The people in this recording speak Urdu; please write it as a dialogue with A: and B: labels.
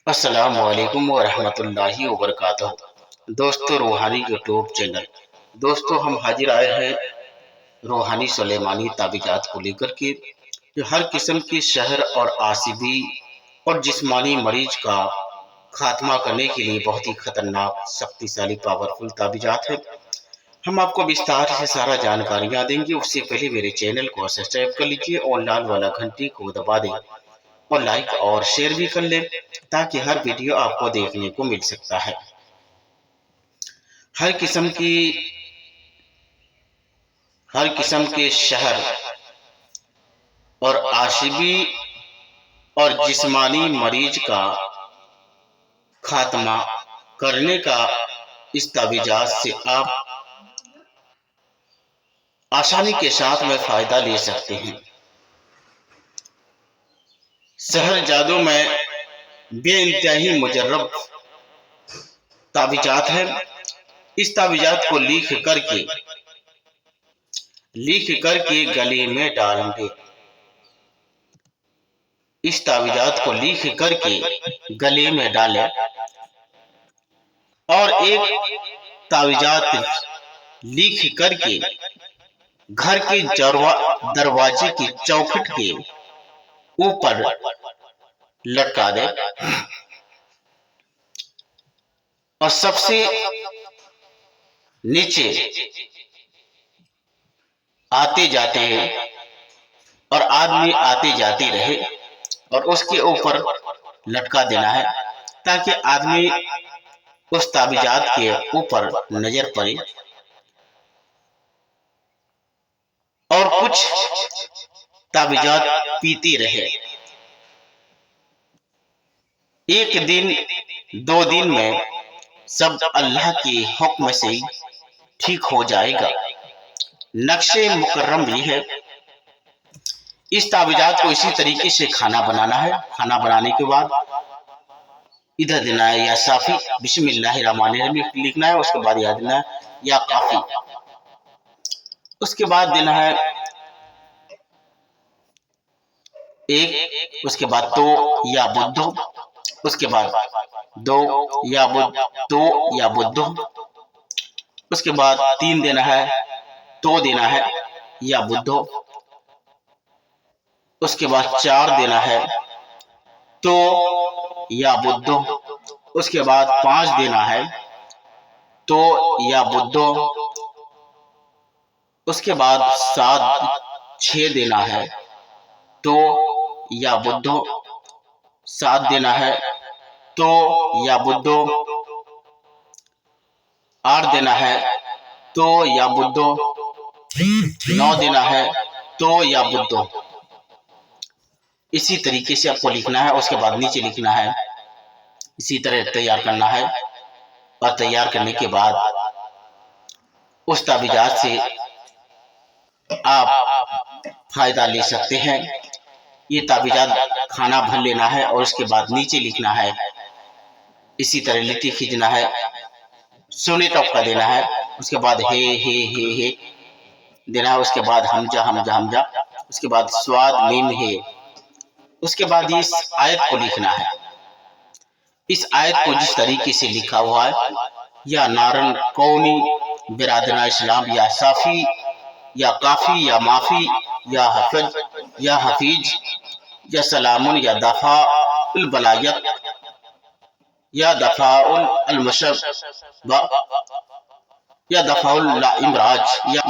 A: السلام علیکم ورحمۃ اللہ وبرکاتہ۔ دوستو روحانی یوٹیوب چینل ہم حاضر آئے ہیں روحانی سلیمانی تعویذات کو لے کر کے، جو ہر قسم کی شہر اور عصبی اور جسمانی مریض کا خاتمہ کرنے کے لیے بہت ہی خطرناک شکتی شالی پاورفل تعویذات ہے۔ ہم آپ کو بستار سے سارا جانکاریاں دیں گے، اس سے پہلے میرے چینل کو سبسکرائب کر لیجیے اور لال والا گھنٹی کو دبا دیں اور لائک اور شیئر بھی کر لیں تاکہ ہر ویڈیو آپ کو دیکھنے کو مل سکتا ہے۔ ہر قسم کے شہر اور عصبی اور جسمانی مریض کا خاتمہ کرنے کا اس تعویذات سے آپ آسانی کے ساتھ میں فائدہ لے سکتے ہیں۔ سحر جادو میں بے انتہائی مجرب تعویذات ہے۔ اس تعویذات کو لکھ کر کے گلے میں ڈالیں گے۔ اس تعویذات کو لکھ کر کے گلے میں ڈالیں اور ایک تعویذات لکھ کر کے گھر کے دروازے کی چوکھٹ کے اوپر لٹکا دیں اور سب سے نیچے آتے جاتے ہیں اور آدمی آتے جاتے رہے اور اس کے اوپر لٹکا دینا ہے تاکہ آدمی اس تعویذات کے اوپر نظر پڑے اور کچھ تعویذات پیتے رہے۔ ایک دن دو دن میں سب اللہ کے حکم سے ٹھیک ہو جائے گا۔ نقش مکرم بھی ہے۔ اس تعویذات کو اسی طریقے سے کھانا بنانا ہے۔ کھانا بنانے کے بعد ادھر دینا ہے یا صافی بسم اللہ الرحمن الرحیم لکھنا ہے، اس کے بعد یاد دینا ہے یا کافی، اس کے بعد دینا ہے ایک، اس کے بعد تو یا بدھو، اس کے بعد دو یا بدھو، اس کے بعد تین دینا ہے تو دینا ہے یا بدھو، اس کے بعد چار دینا ہے تو یا بدھو، اس کے بعد پانچ دینا ہے تو یا بدھو، اس کے بعد سات چھ دینا ہے تو یا بدھو، سات دینا ہے تو یا بدھو، آٹھ دینا ہے تو یا بدھو، نو دینا ہے تو یا بدھو۔ اسی طریقے سے آپ کو لکھنا ہے، اس کے بعد نیچے لکھنا ہے، اسی طرح تیار کرنا ہے اور تیار کرنے کے بعد اس تعویذات سے آپ فائدہ لے سکتے ہیں۔ یہ تعویذات کھانا بھر لینا ہے اور اس کے بعد نیچے لکھنا ہے، اسی طرح لٹی کھینچنا ہے، سونے ٹپکا دینا ہے، اس کے بعد ہے دینا ہے، اس کے بعد ہمجا، اس کے بعد سواد میم ہے، اس کے بعد اس آیت کو لکھنا ہے۔ اس آیت کو جس طریقے سے لکھا ہوا ہے، یا نارن کونی برادران اسلام، یا صافی یا کافی یا معافی یا حفیظ یا سلامن یا دفاع البلایت یا دفاع المشب یا دفاع الامراض یا